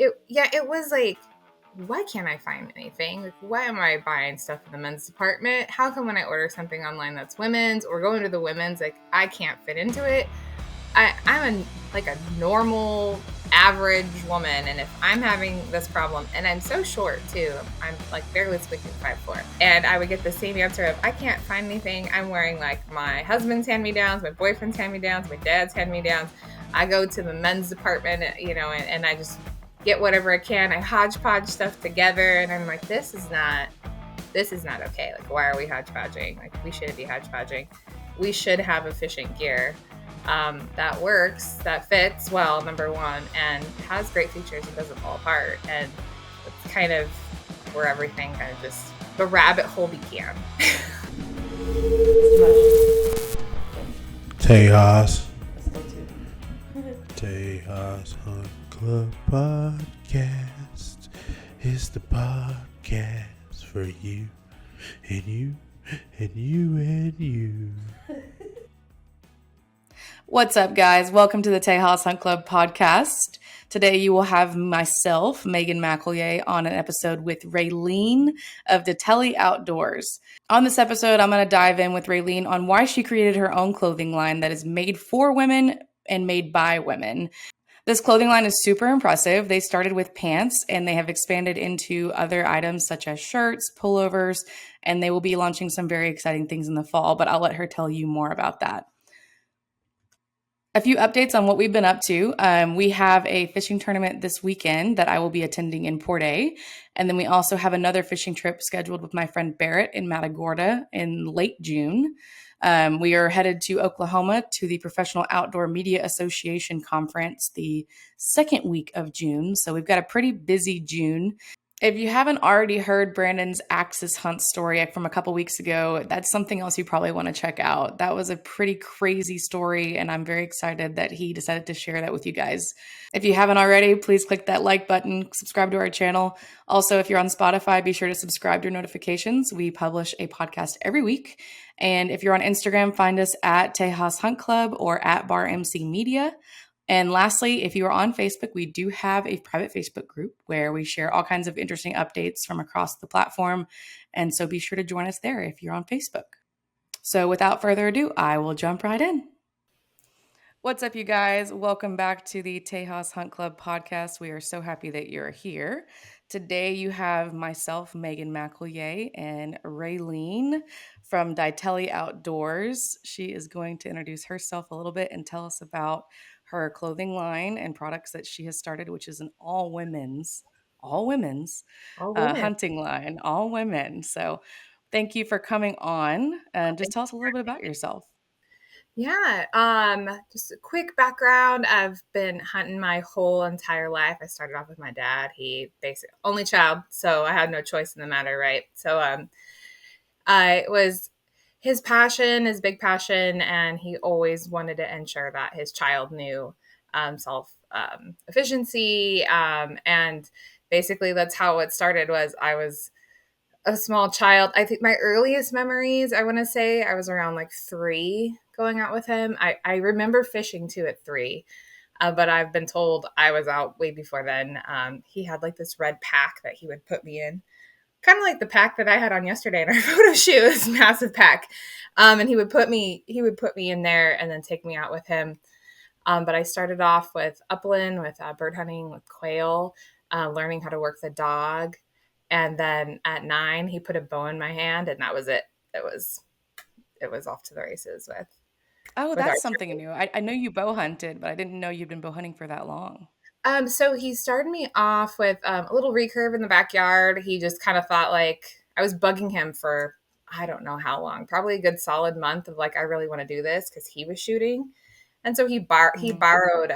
it was like, why can't I find anything? Like, why am I buying stuff in the men's department? How come when I order something online that's women's or going to the women's, like I can't fit into it? I'm like a normal, average woman, and if I'm having this problem, and I'm so short too, I'm like barely squeaking 5'4", and I would get the same answer of, I can't find anything. I'm wearing like my husband's hand-me-downs, my boyfriend's hand-me-downs, my dad's hand-me-downs. I go to the men's department, and I just get whatever I can. I hodgepodge stuff together, and I'm like, this is not okay. Like, why are we hodgepodging? Like, we shouldn't be hodgepodging. We should have a fishing gear that works, that fits well, number one, and has great features and doesn't fall apart. And it's kind of where everything kind of just the rabbit hole began. Tejas Hunt Club Podcast is the podcast for you and you and you and you. What's up, guys? Welcome to the Tejas Hunt Club Podcast. Today you will have myself, Meagan, on an episode with Raylene of Ditale Outdoors. On this episode, I'm going to dive in with Raylene on why she created her own clothing line that is made for women and made by women. This clothing line is super impressive. They started with pants and they have expanded into other items such as shirts, pullovers, and they will be launching some very exciting things in the fall, but I'll let her tell you more about that. A few updates on what we've been up to. We have a fishing tournament this weekend that I will be attending in Port A. And then we also have another fishing trip scheduled with my friend Barrett in Matagorda in late June. We are headed to Oklahoma to the Professional Outdoor Media Association Conference the second week of June. So we've got a pretty busy June. If you haven't already heard Brandon's axis hunt story from a couple weeks ago, that's something else you probably want to check out. That was a pretty crazy story, and I'm very excited that he decided to share that with you guys. If you haven't already, please click that like button, subscribe to our channel. Also, if you're on Spotify, be sure to subscribe to notifications. We publish a podcast every week. And if you're on Instagram, find us at Tejas Hunt Club or at Bar MC Media. And lastly, if you are on Facebook, we do have a private Facebook group where we share all kinds of interesting updates from across the platform. And so be sure to join us there if you're on Facebook. So without further ado, I will jump right in. What's up, you guys? Welcome back to the Tejas Hunt Club Podcast. We are so happy that you're here. Today you have myself, Meagan, and Raylene from Ditale Outdoors. She is going to introduce herself a little bit and tell us about her clothing line and products that she has started, which is an all women's hunting line, all women. So thank you for coming on, and just tell us a little bit about yourself. Yeah, just a quick background. I've been hunting my whole entire life. I started off with my dad. He basically only child, so I had no choice in the matter, right? So I was his passion, his big passion, and he always wanted to ensure that his child knew self efficiency, and basically that's how it started. Was I was a small child. I think my earliest memories, I want to say I was around like 3 going out with him. I remember fishing too at 3, but I've been told I was out way before then. He had like this red pack that he would put me in, kind of like the pack that I had on yesterday in our photo shoot, this massive pack. And he would put me in there and then take me out with him. But I started off with upland, with bird hunting, with quail, learning how to work the dog. And then at 9, he put a bow in my hand, and that was it. It was off to the races with. Oh, that's something new. I know you bow hunted, but I didn't know you'd been bow hunting for that long. So he started me off with a little recurve in the backyard. He just kind of thought like I was bugging him for I don't know how long, probably a good solid month of like I really want to do this because he was shooting, and so he borrowed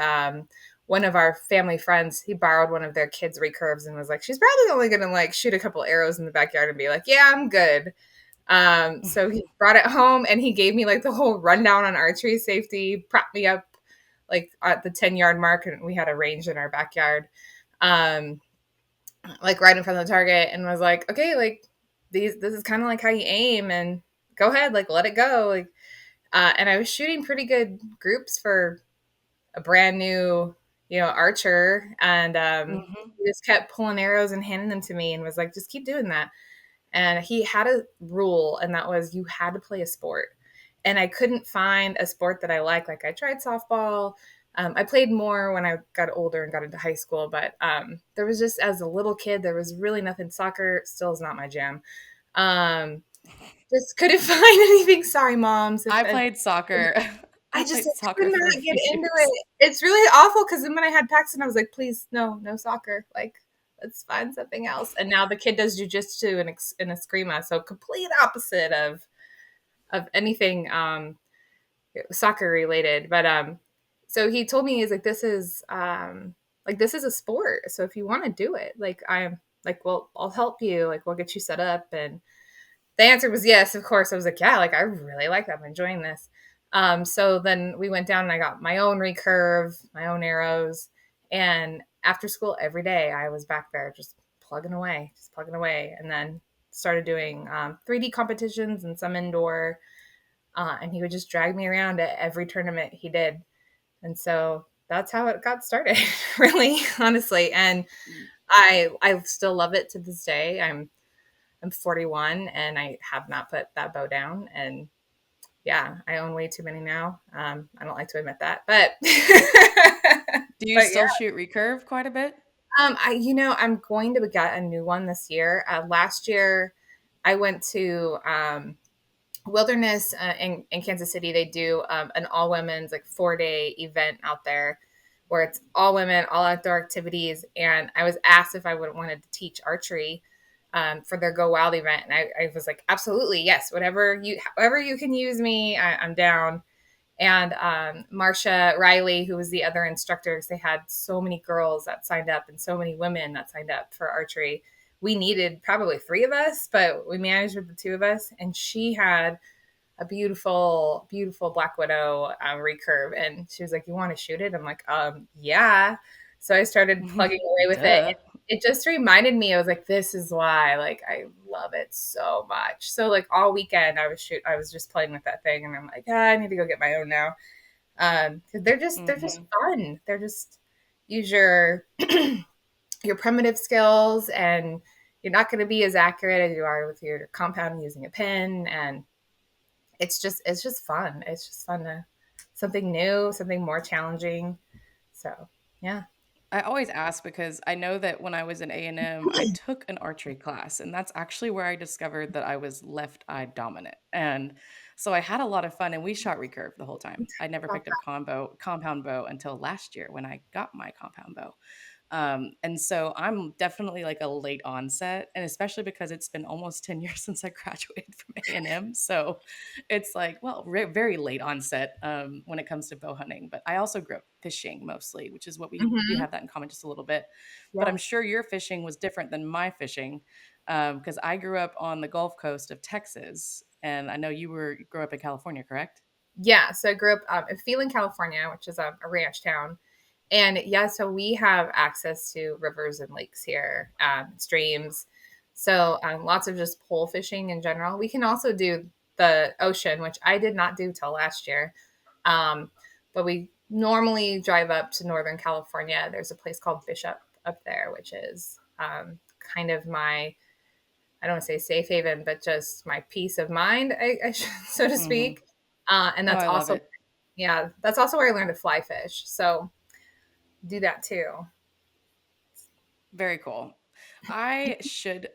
one of our family friends. He borrowed one of their kids' recurves and was like, she's probably only gonna like shoot a couple arrows in the backyard and be like, yeah, I'm good. So he brought it home and he gave me like the whole rundown on archery safety, propped me up like at the 10-yard mark, and we had a range in our backyard, like right in front of the target, and was like, okay, like this is kind of like how you aim, and go ahead, like let it go, like, and I was shooting pretty good groups for a brand new, archer, and Hmm. he just kept pulling arrows and handing them to me and was like, just keep doing that. And he had a rule, and that was you had to play a sport. And I couldn't find a sport that I liked. Like I tried softball. I played more when I got older and got into high school, but there was just as a little kid, there was really nothing. Soccer still is not my jam. Um, just couldn't find anything. Sorry, moms. I If played soccer. I I just played could soccer for a not get few into years. it. It's really awful because then when I had Paxton, I was like, please, no, no soccer. Like, let's find something else. And now the kid does jujitsu and eskrima, so complete opposite of anything soccer related. But so he told me, he's like this is a sport. So if you want to do it, like I'm like, well, I'll help you. Like we'll get you set up. And the answer was yes, of course. I was like, yeah, like I really like that. I'm enjoying this. So then we went down and I got my own recurve, my own arrows. And after school every day, I was back there just plugging away, just plugging away. And then started doing 3D competitions and some indoor. And he would just drag me around at every tournament he did. And so that's how it got started, really, honestly. And I still love it to this day. I'm 41 and I have not put that bow down. And yeah, I own way too many now. I don't like to admit that, but Do you but yeah. still shoot recurve quite a bit? I'm going to get a new one this year. Last year, I went to Wilderness in Kansas City. They do an all women's like 4-day event out there where it's all women, all outdoor activities. And I was asked if I would wanted to teach archery for their Go Wild event, and I was like, absolutely, yes, however you can use me, I'm down. And Marcia Riley, who was the other instructors, they had so many girls that signed up and so many women that signed up for archery. We needed probably 3 of us, but we managed with the 2 of us. And she had a beautiful, beautiful black widow recurve, and she was like, "You want to shoot it?" I'm like, yeah." So I started plugging away with it. Duh. It just reminded me. I was like, "This is why, like, I love it so much." So like all weekend, I was just playing with that thing, and I'm like, I need to go get my own now. 'Cause they're just Hmm. fun. They're just use your your primitive skills, and you're not going to be as accurate as you are with your compound using a pin, and it's just fun. It's just fun to something new, something more challenging. So yeah. I always ask because I know that when I was in A&M, I took an archery class, and that's actually where I discovered that I was left-eye dominant. And so I had a lot of fun, and we shot recurve the whole time. I never picked up compound bow until last year when I got my compound bow. And so I'm definitely like a late onset, and especially because it's been almost 10 years since I graduated from A&M. So it's like, well, very late onset when it comes to bow hunting. But I also grew up fishing mostly, which is what we Hmm. have that in common just a little bit. But I'm Yeah. sure your fishing was different than my fishing because I grew up on the Gulf Coast of Texas, and I know you grew up in California, correct? Yeah. So I grew up in Phelan, California, which is a ranch town. And yeah, so we have access to rivers and lakes here, streams. So lots of just pole fishing in general. We can also do the ocean, which I did not do till last year. Um, but we normally drive up to Northern California. There's a place called Bishop up there, which is kind of my, I don't want to say safe haven, but just my peace of mind, so to Hmm. speak. And Oh, that's I love also, it. yeah, that's also where I learned to fly fish. So do that too. Very cool. I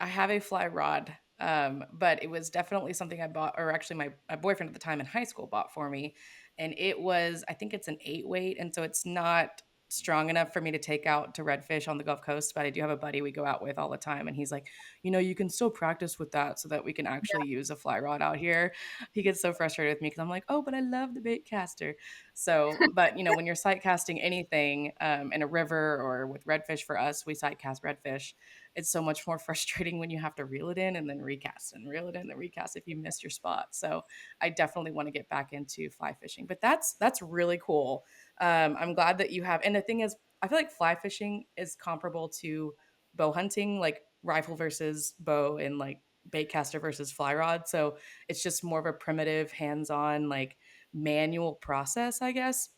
have a fly rod, but it was definitely something I bought, or actually my boyfriend at the time in high school bought for me. And it was, I think it's an 8 weight. And so it's not strong enough for me to take out to redfish on the Gulf Coast. But I do have a buddy we go out with all the time. And he's like, you can still practice with that so that we can actually use a fly rod out here. He gets so frustrated with me because I'm like, oh, but I love the bait caster. So, but when you're sight casting anything in a river or with redfish, for us, we sight cast redfish. It's so much more frustrating when you have to reel it in and then recast and reel it in and recast if you missed your spot. So, I definitely want to get back into fly fishing. But that's really cool. I'm glad that you have. And the thing is, I feel like fly fishing is comparable to bow hunting, like rifle versus bow and like bait caster versus fly rod. So it's just more of a primitive, hands-on, like manual process, I guess.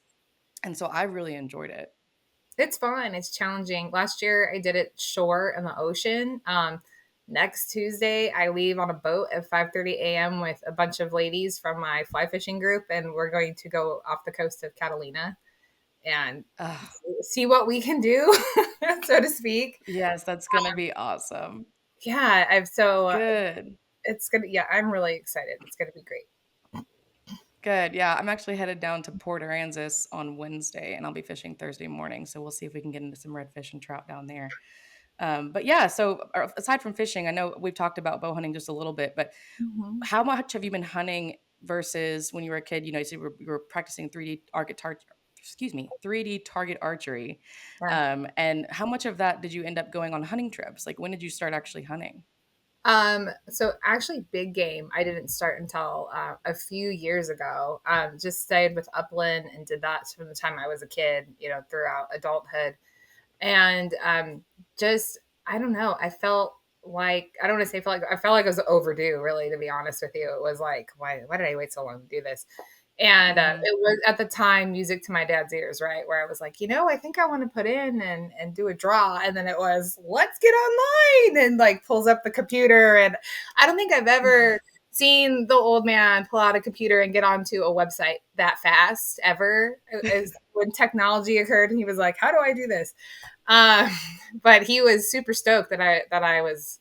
And so I really enjoyed it. It's fun. It's challenging. Last year I did it shore in the ocean. Next Tuesday I leave on a boat at 5:30 a.m. with a bunch of ladies from my fly fishing group, and we're going to go off the coast of Catalina and Oh, see what we can do, so to speak. yes, that's gonna be awesome. Yeah, I've so Good. it's gonna. Yeah, I'm really excited. It's gonna be great. Good. Yeah, I'm actually headed down to Port Aransas on Wednesday, and I'll be fishing Thursday morning. So we'll see if we can get into some redfish and trout down there. But yeah, so aside from fishing, I know we've talked about bow hunting just a little bit, but Mhm. how much have you been hunting versus when you were a kid? You know, you were practicing 3D target archery. Yeah. And how much of that did you end up going on hunting trips? Like, when did you start actually hunting? So actually big game, I didn't start until a few years ago. Just stayed with upland and did that from the time I was a kid, throughout adulthood. And just, I don't know, I felt like, I don't want to say felt like, I felt like it was overdue, really, to be honest with you. It was like, why did I wait so long to do this? And Hmm. it was at the time music to my dad's ears, right? Where I was like, I think I want to put in and do a draw. And then it was, let's get online, and like pulls up the computer. And I don't think I've ever seen the old man pull out a computer and get onto a website that fast ever. As when technology occurred, and he was like, how do I do this? Um, but he was super stoked that I was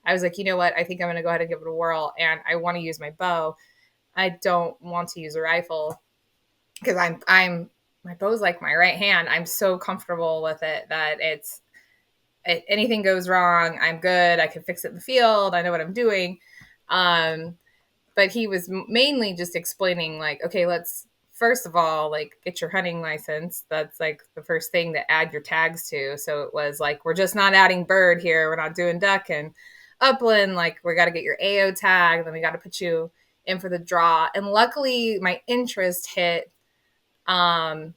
like, you know what? I think I'm going to go ahead and give it a whirl. And I want to use my bow. I don't want to use a rifle because my bow's like my right hand. I'm so comfortable with it that anything goes wrong, I'm good. I can fix it in the field. I know what I'm doing. Um, but he was mainly just explaining like, okay, let's first of all like get your hunting license. That's like the first thing to add your tags to. So it was like, we're just not adding bird here, we're not doing duck and upland. Like, we got to get your AO tag, then we got to put you in for the draw. And luckily my interest hit um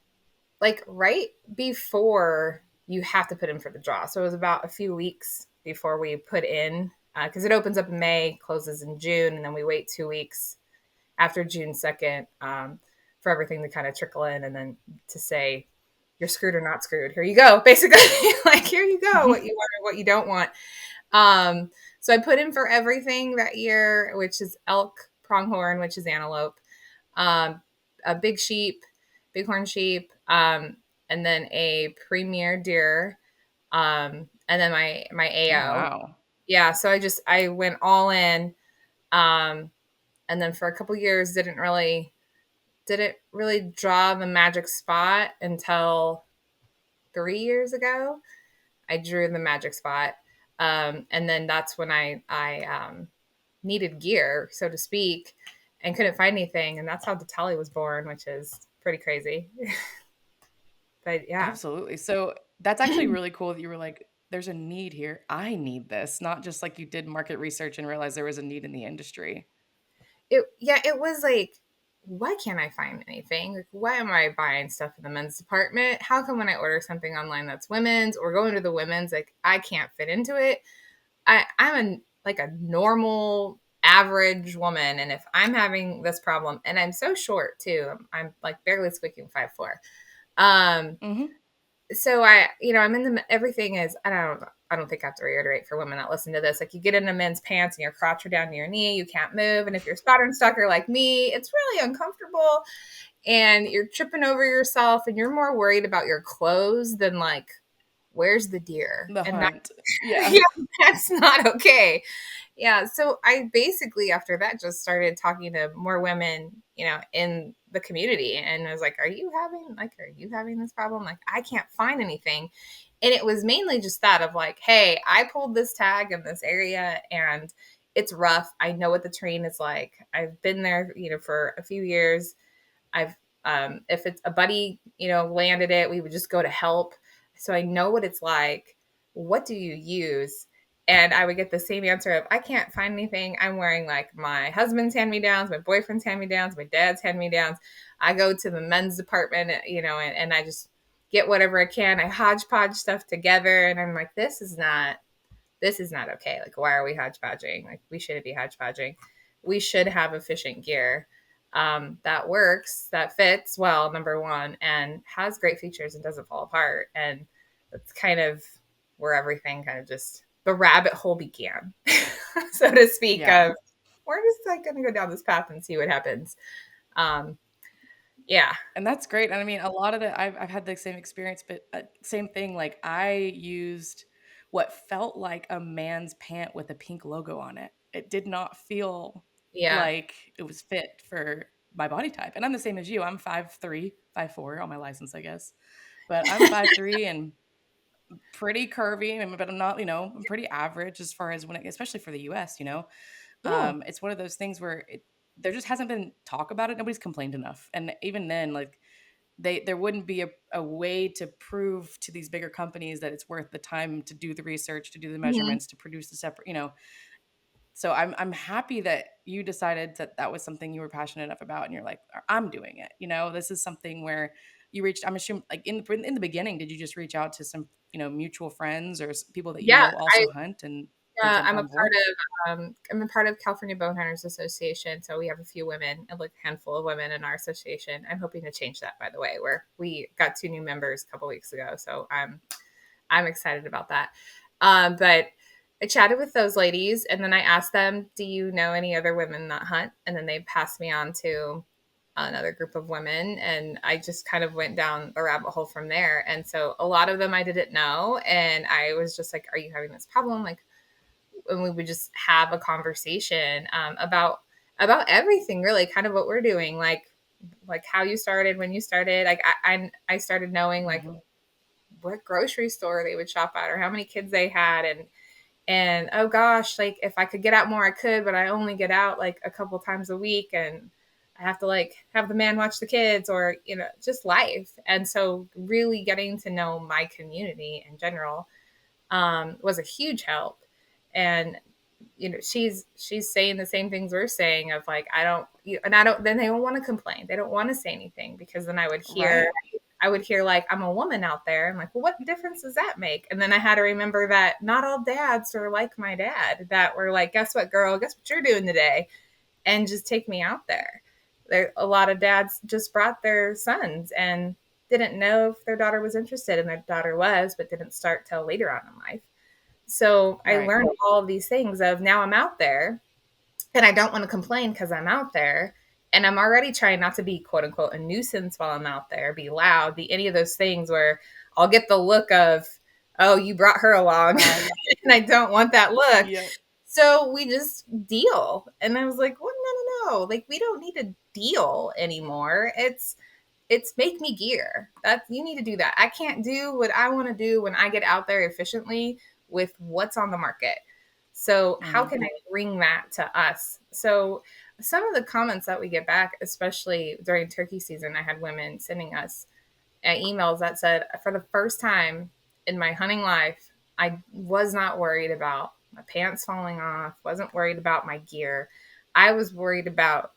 like right before you have to put in for the draw. So it was about a few weeks before we put in, because it opens up in May, closes in June, and then we wait 2 weeks after June 2nd, for everything to kind of trickle in, and then to say you're screwed or not screwed. Here you go, basically. Like, here you go, what you want or what you don't want. So I put in for everything that year, which is elk, pronghorn, which is antelope, um, a big sheep, bighorn sheep, and then a premier deer, and then my Oh, AO. wow. Yeah, so I went all in, um, and then for a couple years didn't really draw the magic spot until 3 years ago. I drew the magic spot, and then that's when I needed gear, so to speak, and couldn't find anything, and that's how deh-TALL-ee was born, which is pretty crazy. But yeah. Absolutely. So that's actually really cool that you were like, there's a need here. I need this, not just like you did market research and realized there was a need in the industry. It was like, why can't I find anything? Like, why am I buying stuff in the men's department? How come when I order something online that's women's or going to the women's, like, I can't fit into it? I'm like a normal average woman, and if I'm having this problem, and I'm so short too, I'm like barely squeaking 5'4". Um, Hmm. so I'm in everything is, I don't think I have to reiterate for women that listen to this. Like, you get into men's pants and your crotch are down to your knee, you can't move. And if you're spotter and stalker like me, it's really uncomfortable and you're tripping over yourself and you're more worried about your clothes than like, where's the deer? The And that, hunt. Yeah. yeah, that's not okay. Yeah. So I basically, after that, just started talking to more women, in the community. And I was like, are you having this problem? Like, I can't find anything. And it was mainly just that of like, hey, I pulled this tag in this area and it's rough. I know what the terrain is like. I've been there, for a few years. I've if it's a buddy, landed it, we would just go to help. So I know what it's like. What do you use? And I would get the same answer of, I can't find anything. I'm wearing like my husband's hand-me-downs, my boyfriend's hand-me-downs, my dad's hand-me-downs. I go to the men's department, and I just get whatever I can. I hodgepodge stuff together, and I'm like, this is not okay. Like, why are we hodgepodging? Like, we shouldn't be hodgepodging. We should have efficient gear. that works, that fits well, number one, and has great features and doesn't fall apart. And that's kind of where everything kind of just the rabbit hole began, so to speak. Yeah. Of we're just like going to go down this path and see what happens. Um, yeah, And that's great. And I mean, a lot of I've had the same experience, but same thing. Like I used what felt like a man's pant with a pink logo on it. It did not feel yeah. like it was fit for my body type. And I'm the same as you. I'm 5'3", 5'4" on my license, I guess. But I'm 5'3" and pretty curvy, but I'm not, I'm pretty average as far as especially for the US, Yeah. it's one of those things where there just hasn't been talk about it. Nobody's complained enough. And even then, like there wouldn't be a way to prove to these bigger companies that it's worth the time to do the research, to do the Mhm. measurements, to produce the separate, So I'm happy that you decided that that was something you were passionate enough about, and you're like, I'm doing it. This is something where you reached. I'm assuming, like in the beginning, did you just reach out to some mutual friends or people that Yeah, I also hunt, and they jumped on board? I'm a part of California Bone Hunters Association, so we have a few women, like a handful of women in our association. I'm hoping to change that, by the way, where we got 2 new members a couple weeks ago, so I'm excited about that. But I chatted with those ladies, and then I asked them, "Do you know any other women that hunt?" And then they passed me on to another group of women, and I just kind of went down a rabbit hole from there. And so a lot of them I didn't know, and I was just like, "Are you having this problem?" Like, and we would just have a conversation about everything, really, kind of what we're doing, like how you started, when you started. Like I started knowing like Mhm. what grocery store they would shop at or how many kids they had, and oh gosh, like if I could get out more I could, but I only get out like a couple times a week, and I have to like have the man watch the kids, or just life. And so really getting to know my community in general was a huge help. And she's saying the same things we're saying of like, and I don't, then they don't want to complain, they don't want to say anything, because then Right. I would hear like, I'm a woman out there. I'm like, well, what difference does that make? And then I had to remember that not all dads are like my dad, that were like, guess what, girl, guess what you're doing today, and just take me out there. A lot of dads just brought their sons and didn't know if their daughter was interested, and their daughter was, but didn't start till later on in life. So I Right. learned all of these things of, now I'm out there, and I don't want to complain because I'm out there. And I'm already trying not to be quote unquote a nuisance while I'm out there, be loud, be any of those things where I'll get the look of, oh, you brought her along. Right. And I don't want that look. Yep. So we just deal. And I was like, well, no. Like, we don't need to deal anymore. It's make me gear. That you need to do that. I can't do what I want to do when I get out there efficiently with what's on the market. So how Mhm. can I bring that to us? So some of the comments that we get back, especially during turkey season, I had women sending us emails that said, for the first time in my hunting life, I was not worried about my pants falling off, wasn't worried about my gear. I was worried about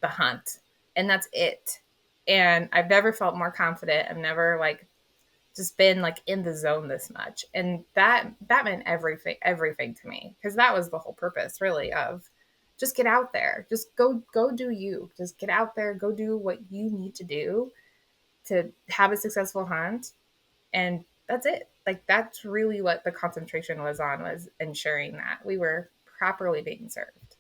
the hunt, and that's it. And I've never felt more confident. I've never like just been like in the zone this much, and that meant everything to me, because that was the whole purpose, really, of just get out there, just go do you, just get out there, go do what you need to do to have a successful hunt. And that's it. Like, that's really what the concentration was on, was ensuring that we were properly being served.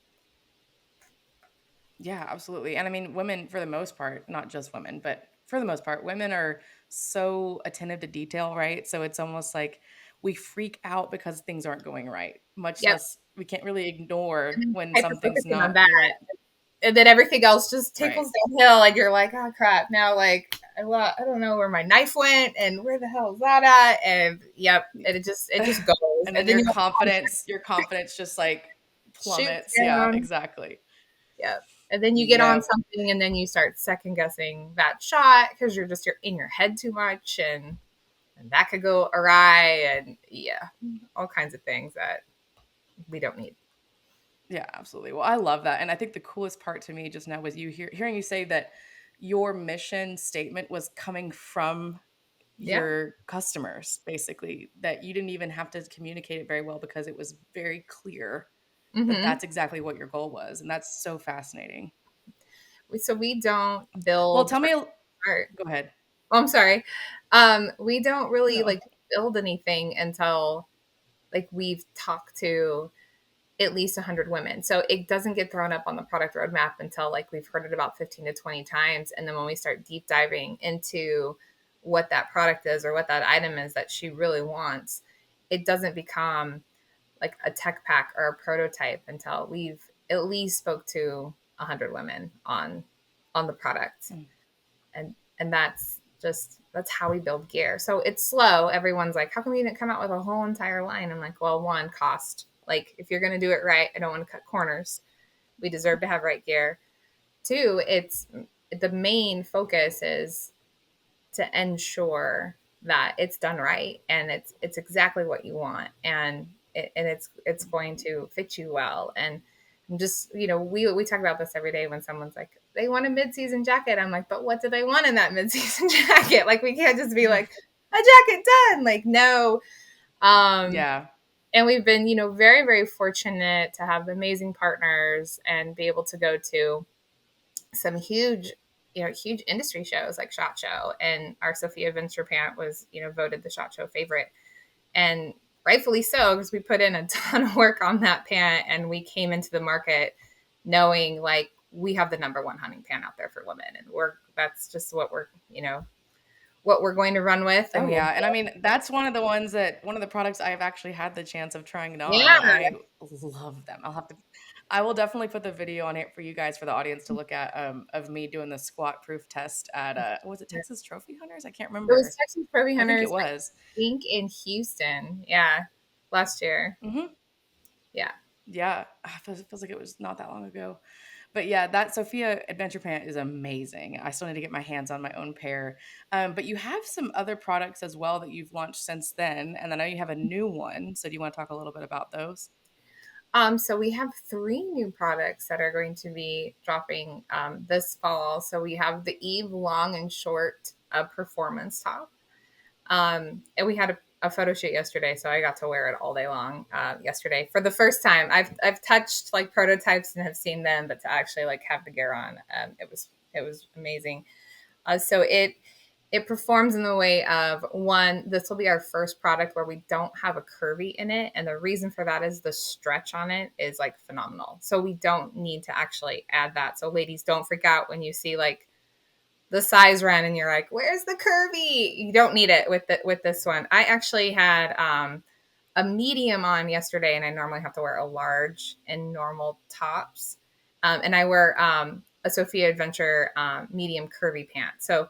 Yeah, absolutely. And I mean, women, for the most part, not just women, but for the most part, women are so attentive to detail, right? So it's almost like we freak out because things aren't going right, much Yep. less we can't really ignore when Hyper something's focusing on not that, the right. and then everything else just Right. tickles downhill, and you're like, oh crap, now like I don't know where my knife went, and where the hell is that at, and yep, and it just goes, And and then then your confidence just like shoots plummets. Yeah, down. exactly. Yep. And then you get on Yeah. something, and then you start second guessing that shot, because you're in your head too much, and that could go awry, and yeah, all kinds of things that we don't need. Yeah, absolutely. Well, I love that. And I think the coolest part to me just now was hearing you say that your mission statement was coming from Yeah. your customers, basically, that you didn't even have to communicate it very well because it was very clear that Mm-hmm. that's exactly what your goal was. And that's so fascinating. So we don't Well, build tell me. art. Go ahead. Oh, I'm sorry. We don't really No. like build anything until like we've talked to at least 100 women. So it doesn't get thrown up on the product roadmap until like we've heard it about 15 to 20 times. And then when we start deep diving into what that product is or what that item is that she really wants, it doesn't become like a tech pack or a prototype until we've at least spoke to 100 women on the product. Mm. And that's how we build gear. So it's slow. Everyone's like, how come you didn't come out with a whole entire line? I'm like, well, one, cost. Like, if you're going to do it right, I don't want to cut corners. We deserve to have right gear. Two, it's the main focus is to ensure that it's done right and it's exactly what you want, and it's going to fit you well. And just, we talk about this every day when someone's like, they want a mid-season jacket. I'm like, but what do they want in that mid-season jacket? Like, we can't just be like, a jacket done. Like, no. Yeah. And we've been, very, very fortunate to have amazing partners and be able to go to some huge industry shows like SHOT Show. And our Sophia Venture Pant was, voted the SHOT Show favorite. And rightfully so, because we put in a ton of work on that pant and we came into the market knowing like we have the number one hunting pant out there for women. And that's just what we're going to run with. Oh And we'll, yeah, and I mean that's one of the products I've actually had the chance of trying it on, yeah. and I love them. I will definitely put the video on it for you guys, for the audience to look at, of me doing the squat proof test at was it Texas Trophy Hunters? I can't It was remember. Texas Trophy I think Hunters, it I was. think in Houston. Yeah. Last year. Hmm. Yeah. Yeah, it feels like it was not that long ago. But yeah, that Sophia Adventure Pant is amazing. I still need to get my hands on my own pair. But you have some other products as well that you've launched since then, and I know you have a new one. So do you want to talk a little bit about those? So we have three new products that are going to be dropping this fall. So we have the Eve long and short performance top. And we had a photo shoot yesterday, so I got to wear it all day long yesterday for the first time. I've touched like prototypes and have seen them, but to actually like have the gear on, it was amazing. So it performs in the way of one, this will be our first product where we don't have a curvy in it. And the reason for that is the stretch on it is like phenomenal. So we don't need to actually add that. So ladies, don't freak out when you see like the size run and you're like, where's the curvy? You don't need it with this one. I actually had a medium on yesterday, and I normally have to wear a large in normal tops. And I wear a Sophia Adventure medium curvy pant. So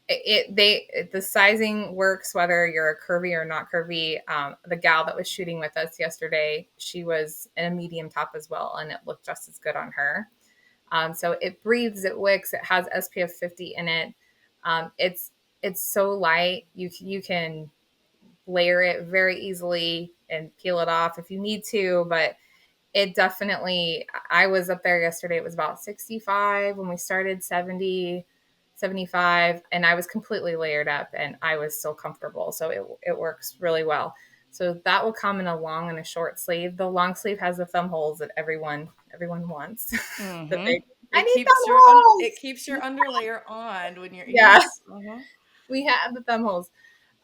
the sizing works whether you're a curvy or not curvy. The gal that was shooting with us yesterday, she was in a medium top as well, and it looked just as good on her. So it breathes, it wicks, it has SPF 50 in it. It's so light, you can layer it very easily and peel it off if you need to, but it definitely, I was up there yesterday, it was about 65 when we started, 70, 75, and I was completely layered up and I was still comfortable. So it works really well. So that will come in a long and a short sleeve. The long sleeve has the thumb holes that everyone wants. The Mm-hmm. big, I need thumb It holes. keeps your underlayer on when you're, Yeah, yes. Uh-huh. we have the thumb holes.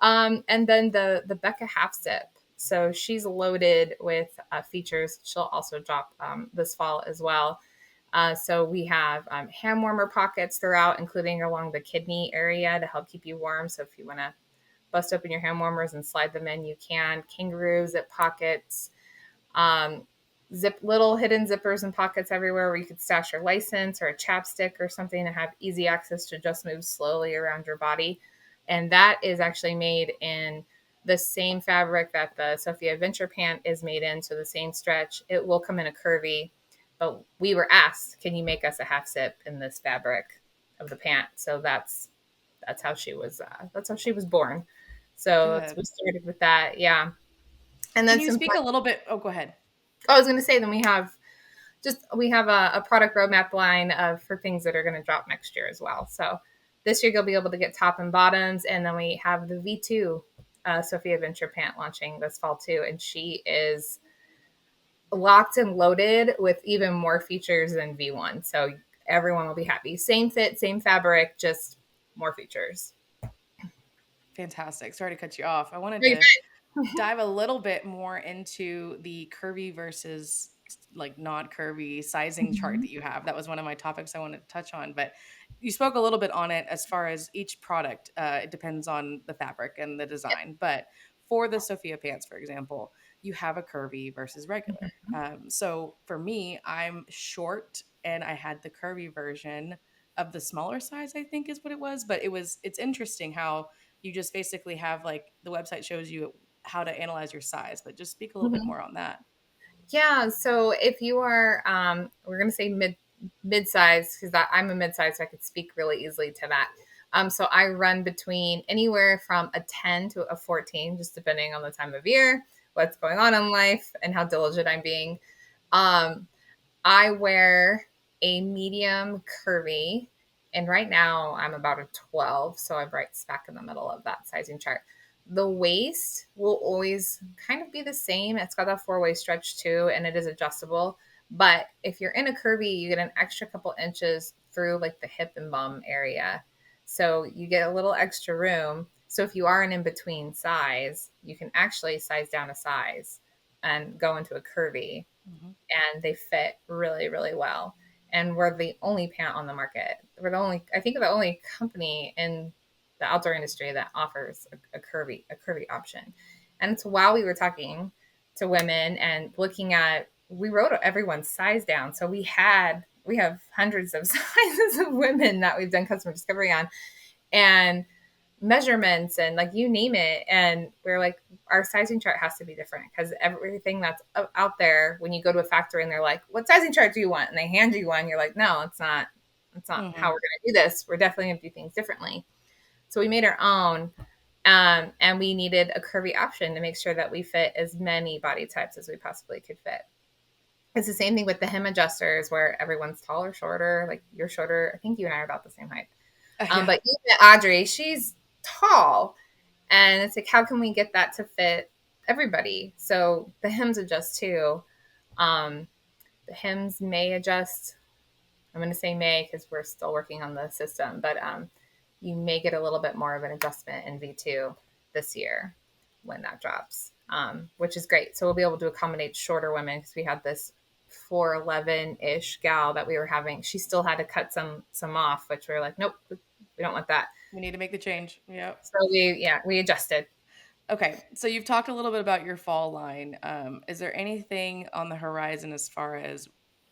And then the Becca half zip. So she's loaded with features. She'll also drop this fall as well. So we have hand warmer pockets throughout, including along the kidney area to help keep you warm. So if you want to bust open your hand warmers and slide them in, you can. Kangaroo zip pockets, um, little hidden zippers and pockets everywhere where you could stash your license or a chapstick or something to have easy access to just move slowly around your body. And that is actually made in the same fabric that the Sophia Adventure Pant is made in, so the same stretch. It will come in a curvy, but we were asked, can you make us a half zip in this fabric of the pant? So that's how she was. That's how she was born. So we Good. started with that, yeah. And Can then you some. speak a little bit? Oh, go ahead. I was going to say, then we have a product roadmap line of for things that are going to drop next year as well. So this year you'll be able to get top and bottoms, and then we have the V2 Sophia Venture Pant launching this fall too, and she is locked and loaded with even more features than V1. So everyone will be happy. Same fit, same fabric, just more features. Fantastic. Sorry to cut you off. I wanted Very to good. dive a little bit more into the curvy versus like not curvy sizing chart Mhm. that you have. That was one of my topics I wanted to touch on, but you spoke a little bit on it as far as each product. It depends on the fabric and the Yep. design. But for the Sophia pants, for example, you have a curvy versus regular. Mhm. So for me, I'm short and I had the curvy version of the smaller size, I think is what it was. But it's interesting how you just basically have like the website shows you how to analyze your size, but just speak a little bit Mhm. more on that. Yeah. So if you are, we're going to say mid size because I'm a mid size, so I could speak really easily to that. So I run between anywhere from a 10 to a 14, just depending on the time of year, what's going on in life, and how diligent I'm being. Um, I wear a medium curvy, and right now I'm about a 12, so I'm right smack in the middle of that sizing chart. The waist will always kind of be the same. It's got that four-way stretch too, and it is adjustable. But if you're in a curvy, you get an extra couple inches through like the hip and bum area. So you get a little extra room. So if you are an in-between size, you can actually size down a size and go into a curvy, Mm-hmm. and they fit really, really well. And we're the only pant on the market. We're the only, I think, the only company in the outdoor industry that offers a curvy option. And it's while we were talking to women and looking at, we wrote everyone's size down. So we have hundreds of sizes of women that we've done customer discovery on, and measurements and like you name it. And we're like, our sizing chart has to be different because everything that's out there, when you go to a factory and they're like, what sizing chart do you want? And they hand you one, you're like, no, it's not how Mm-hmm. we're going to do this. We're definitely going to do things differently. So we made our own. And we needed a curvy option to make sure that we fit as many body types as we possibly could fit. It's the same thing with the hem adjusters where everyone's taller, shorter, like you're shorter. I think you and I are about the same height. Yeah. But even Audrey, she's tall. And it's like, how can we get that to fit everybody? So the hems adjust too. Um, the hems may adjust. I'm going to say may because we're still working on the system, but you may get a little bit more of an adjustment in V2 this year when that drops, which is great. So we'll be able to accommodate shorter women because we had this 4'11 ish gal that we were having. She still had to cut some off, which we were like, nope, we don't want that. We need to make the change. Yep. So we adjusted. Okay, so you've talked a little bit about your fall line. Is there anything on the horizon as far as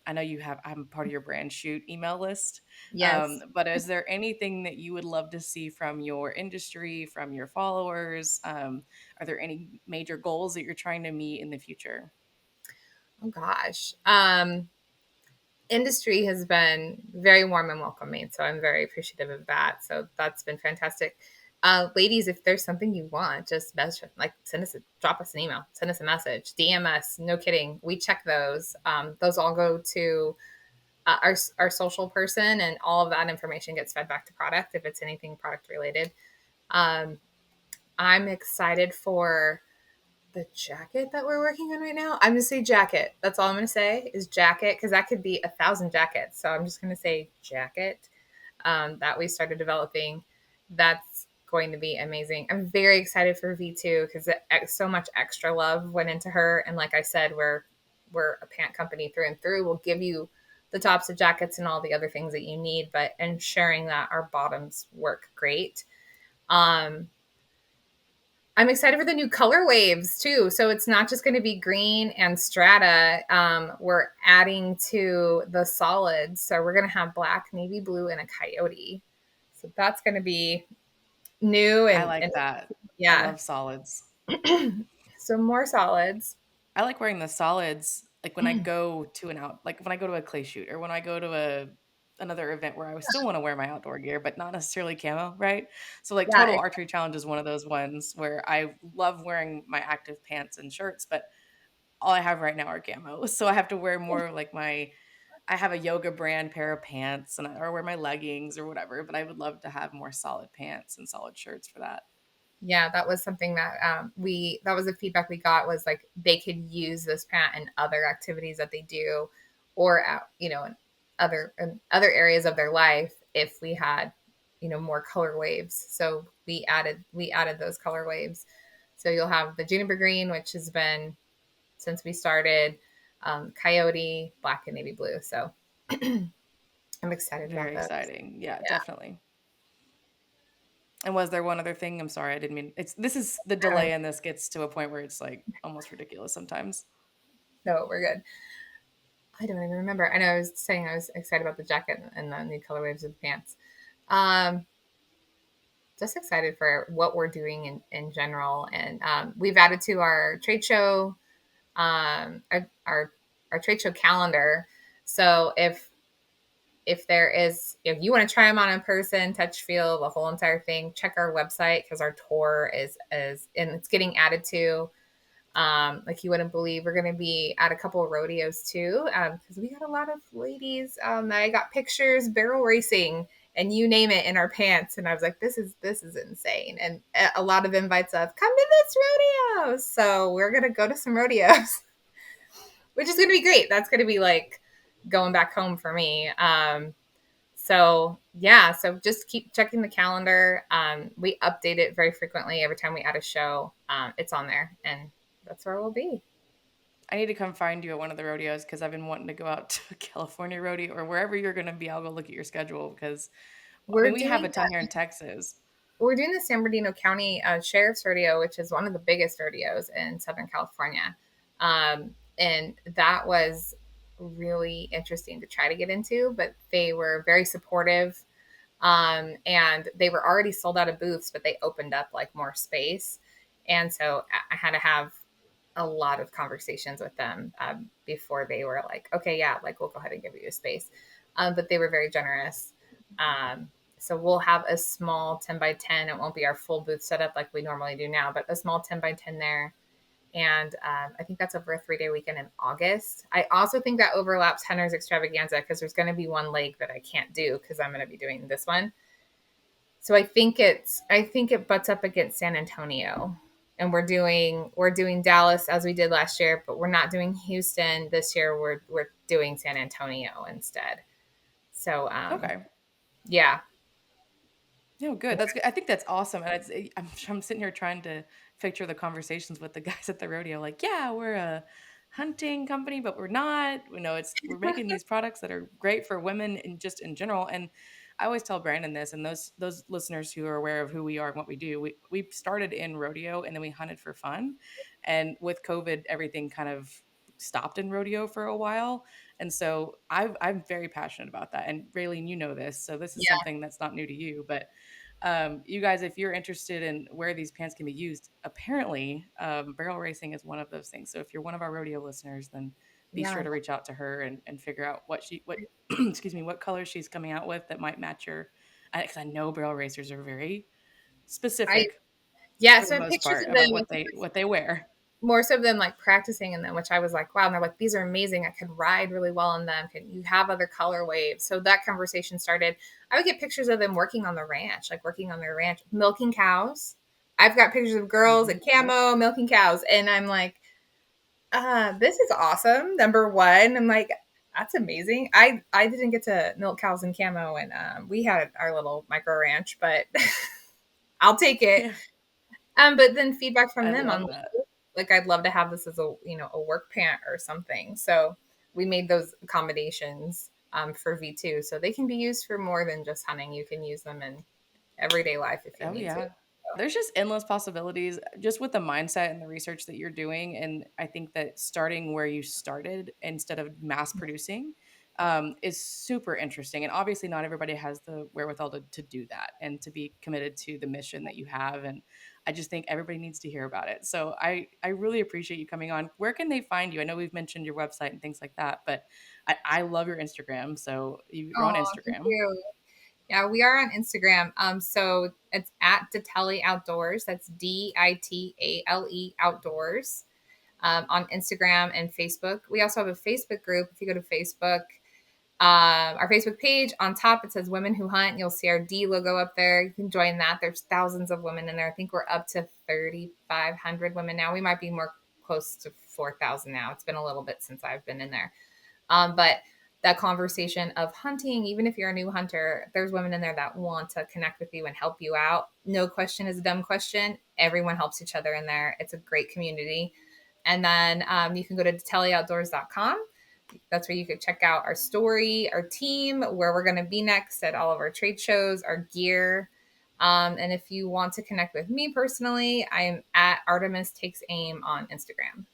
I know you have? I'm part of your brand shoot email list, Yes. but is there anything that you would love to see from your industry, from your followers? Are there any major goals that you're trying to meet in the future? Oh gosh. Industry has been very warm and welcoming, so I'm very appreciative of that. So that's been fantastic. Ladies, if there's something you want, just message, like drop us an email, send us a message, DM us. No kidding, we check those. Those all go to our social person, and all of that information gets fed back to product if it's anything product related. Um, I'm excited for the jacket that we're working on right now. I'm gonna say jacket. That's all I'm gonna say is jacket because that could be 1,000 jackets. So I'm just gonna say jacket that we started developing. That's going to be amazing. I'm very excited for V2 because so much extra love went into her. And like I said, we're a pant company through and through. We'll give you the tops of jackets and all the other things that you need, but ensuring that our bottoms work great. Um, I'm excited for the new color waves too. So it's not just going to be green and strata. We're adding to the solids. So we're going to have black, navy blue, and a coyote. So that's going to be new I and like that. I yeah. love solids. So more solids. I like wearing the solids, like when I go to like when I go to a clay shoot or when I go to another event where I would still want to wear my outdoor gear, but not necessarily camo, right? So like Yeah, Total Archery Challenge is one of those ones where I love wearing my active pants and shirts, but all I have right now are camo. So I have to wear more like I have a yoga brand pair of pants and or wear my leggings or whatever, but I would love to have more solid pants and solid shirts for that. yeah, that was something that that was the feedback we got was like they could use this pant in other activities that they do, or out, other areas of their life if we had, more color waves. So we added those color waves. So you'll have the juniper green, which has been since we started, coyote, black, and navy blue. So I'm excited about Very those. exciting. Yeah, Yeah. definitely. And was there one other thing? I'm sorry, I didn't mean this is the Uh, delay in this gets to a point where it's like almost ridiculous sometimes. no, we're good. I don't even remember. I know I was saying I was excited about the jacket and the new color waves of the pants. Um, just excited for what we're doing in general. And we've added to our trade show, our trade show calendar. So if you want to try them on in person, touch, feel, the whole entire thing, check our website because our tour is and it's getting added to. Like you wouldn't believe, we're going to be at a couple of rodeos too, because we got a lot of ladies that I got pictures barrel racing and you name it in our pants, and I was like, this is insane, and a lot of invites of come to this rodeo, so we're gonna go to some rodeos, which is gonna be great. That's gonna be like going back home for me. So yeah, so just keep checking the calendar. We update it very frequently. Every time we add a show, it's on there, and that's where we'll be. I need to come find you at one of the rodeos because I've been wanting to go out to a California rodeo or wherever you're going to be. I'll go look at your schedule because I mean We're we have a doing ton here in Texas. we're doing the San Bernardino County Sheriff's Rodeo, which is one of the biggest rodeos in Southern California, and that was really interesting to try to get into. But they were very supportive, and they were already sold out of booths, but they opened up like more space, and so I had to have a lot of conversations with them before they were like, okay, yeah, like we'll go ahead and give you a space. But they were very generous. So we'll have a small 10 by 10. It won't be our full booth setup like we normally do now, but a small 10 by 10 there. And I think that's over a 3-day weekend in August. I also think that overlaps Hunter's Extravaganza because there's going to be one leg that I can't do because I'm going to be doing this one. So I think it butts up against San Antonio. And we're doing Dallas as we did last year, but we're not doing Houston this year. We're doing San Antonio instead. So Okay. yeah. No, good. That's good. I think that's awesome. And I'm sitting here trying to picture the conversations with the guys at the rodeo. Like, yeah, we're a hunting company, but we're not. We know we're making these products that are great for women and just in general. And I always tell Brandon this, and those listeners who are aware of who we are and what we do. We started in rodeo and then we hunted for fun. And with COVID, everything kind of stopped in rodeo for a while. And so I'm very passionate about that. And Raylene, you know this, so this is Yeah. something that's not new to you, but you guys, if you're interested in where these pants can be used, apparently barrel racing is one of those things. So if you're one of our rodeo listeners, then be Yeah. sure to reach out to her and figure out what excuse me, what color she's coming out with that might match your. Because I know barrel racers are very I specific yeah, for so the I have most pictures part of about them, what they wear. more so of them like practicing in them, which I was like, wow. And they're like, these are amazing. I could ride really well in them. Can you have other color waves? So that conversation started. I would get pictures of them working on the ranch, like working on their ranch, milking cows. I've got pictures of girls in Yep. camo milking cows. And I'm like, this is awesome. Number one, I'm like, that's amazing. I didn't get to milk cows in camo, and we had our little micro ranch, but I'll take it. Yeah, But then feedback from I them on love that. like I'd love to have this as a work pant or something. So we made those accommodations for V2, so they can be used for more than just hunting. You can use them in everyday life if you Oh need to. yeah. There's just endless possibilities just with the mindset and the research that you're doing. And I think that starting where you started instead of mass producing is super interesting. And obviously, not everybody has the wherewithal to do that and to be committed to the mission that you have. And I just think everybody needs to hear about it. So I really appreciate you coming on. Where can they find you? I know we've mentioned your website and things like that, but I love your Instagram. So you're on Oh, thank Instagram. you. Yeah, we are on Instagram. So it's at deh-TALL-ee Outdoors. That's Ditale Outdoors. On Instagram and Facebook. We also have a Facebook group. If you go to Facebook, our Facebook page, on top it says Women Who Hunt. You'll see our D logo up there. You can join that. There's thousands of women in there. I think we're up to 3,500 women now. We might be more close to 4,000 now. It's been a little bit since I've been in there. But that conversation of hunting. Even if you're a new hunter, there's women in there that want to connect with you and help you out. No question is a dumb question. Everyone helps each other in there. It's a great community. And then you can go to deh-TALL-ee-outdoors.com. That's where you could check out our story, our team, where we're going to be next at all of our trade shows, our gear. And if you want to connect with me personally, I'm at Artemis Takes Aim on Instagram.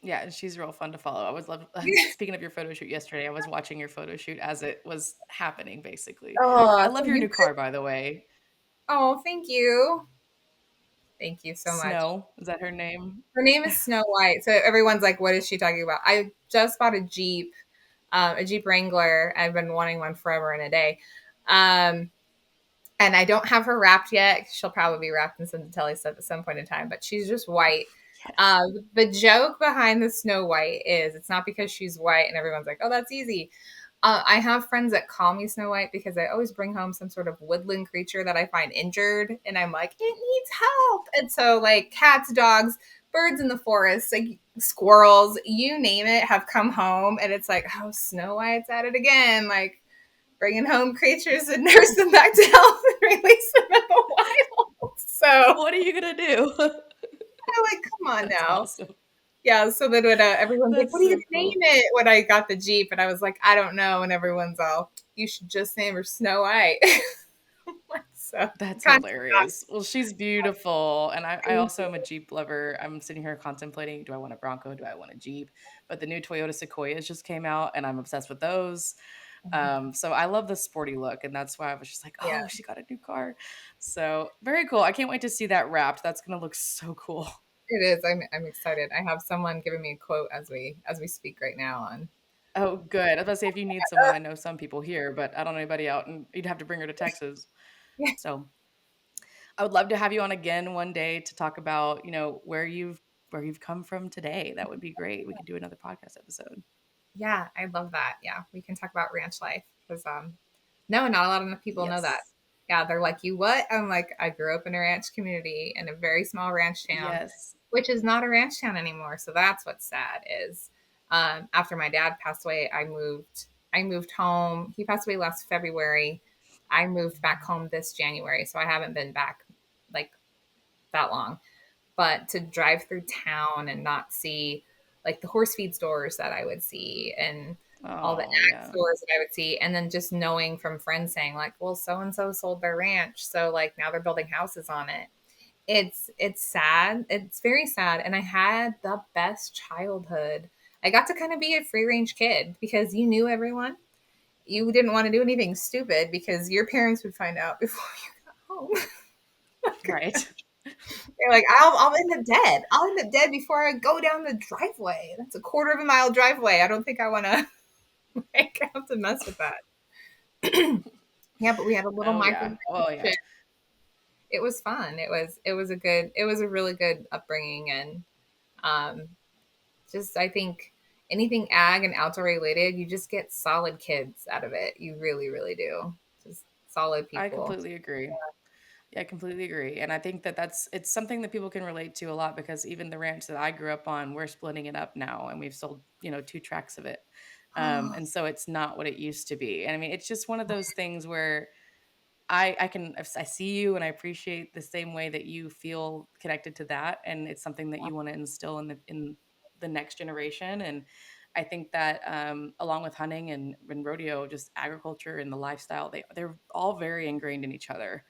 Yeah, and she's real fun to follow. I was love speaking of your photo shoot yesterday, I was watching your photo shoot as it was happening, basically. I Oh, love your new car, by the way. oh, thank you. Thank you so much. Snow, is that her name? Her name is Snow White. So everyone's like, what is she talking about? I just bought a Jeep Wrangler. I've been wanting one forever and a day. Um, and I don't have her wrapped yet. She'll probably be wrapped in some detail stuff at some point in time, but she's just white. Yes. The joke behind the Snow White is it's not because she's white and everyone's like, oh, that's easy. I have friends that call me Snow White because I always bring home some sort of woodland creature that I find injured, and I'm like, it needs help. And so, like cats, dogs, birds in the forest, like squirrels, you name it, have come home, and it's like, oh, Snow White's at it again, like bringing home creatures and nurse them back to health and release them in the wild. So What are you gonna do? I'm like, come on That's now. awesome. Yeah, so then when everyone's like, That's "What do you so name cool. it?" When I got the Jeep, and I was like, "I don't know," and everyone's all, "You should just name her Snow White." So That's kind hilarious. Well, she's beautiful, and I of, also am a Jeep lover. I'm sitting here contemplating, do I want a Bronco? Do I want a Jeep? But the new Toyota Sequoias just came out, and I'm obsessed with those. So I love the sporty look, and that's why I was just like, yeah, oh, she got a new car. So very cool. I can't wait to see that wrapped. That's gonna look so cool. it is. I'm excited. I have someone giving me a quote as we speak right now on. Oh, good. I was about to say if you need someone, I know some people here, but I don't know anybody out, and you'd have to bring her to Texas. Yeah, So I would love to have you on again one day to talk about, where you've come from today. That would be great. We could do another podcast episode. yeah, I love that. Yeah, we can talk about ranch life because no, not a lot of people know that. Yes. Yeah, they're like, "You what?" I'm like, "I grew up in a ranch community in a very small ranch town." Yes. Which is not a ranch town anymore. So that's what's sad is after my dad passed away, I moved home. He passed away last February. I moved back home this January. So I haven't been back like that long. But to drive through town and not see like the horse feed stores that I would see and all the Oh, ag yeah. stores that I would see, and then just knowing from friends saying like, well, so and so sold their ranch, so like now they're building houses on it. It's sad. It's very sad. And I had the best childhood. I got to kind of be a free range kid because you knew everyone. You didn't want to do anything stupid because your parents would find out before you got home. Right. They're like, I'll end up dead. I'll end up dead before I go down the driveway. That's a quarter of a mile driveway. I don't think I want to like have to mess with that. Yeah, but we had a little Oh, yeah. micro. Oh, yeah. It was fun. It was a really good upbringing, and um, just I think anything ag and outdoor related, you just get solid kids out of it. You really, really do. Just solid I people. completely agree. Yeah, I completely agree. And I think that it's something that people can relate to a lot because even the ranch that I grew up on, we're splitting it up now and we've sold, two tracks of it. Oh, And so it's not what it used to be. And I mean, it's just one of those things where I see you and I appreciate the same way that you feel connected to that, and it's something that you want to instill in the next generation. And I think that along with hunting and rodeo, just agriculture and the lifestyle, they're all very ingrained in each other.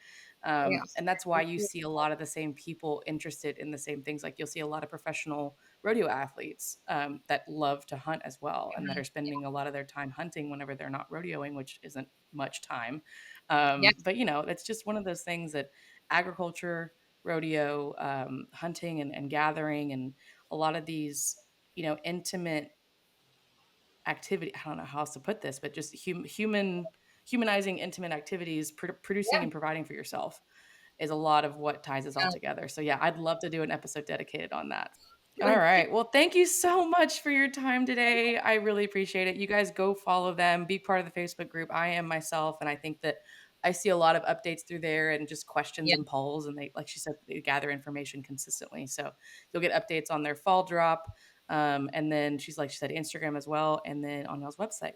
yeah, And that's why you see a lot of the same people interested in the same things. Like you'll see a lot of professional rodeo athletes that love to hunt as well, and that are spending a lot of their time hunting whenever they're not rodeoing, which isn't much time. yeah, But it's just one of those things that agriculture, rodeo, hunting and gathering, and a lot of these, intimate activity. I don't know how else to put this, but just humanizing intimate activities, producing yeah, and providing for yourself is a lot of what ties us all yeah. together. So yeah, I'd love to do an episode dedicated on that. All Let's do. right. Well, thank you so much for your time today. I really appreciate it. You guys go follow them, be part of the Facebook group. I am myself, and I think that I see a lot of updates through there and just questions Yeah, and polls. And they, like she said, they gather information consistently. So you'll get updates on their fall drop. And then she's like, she said Instagram as well. And then on y'all's website.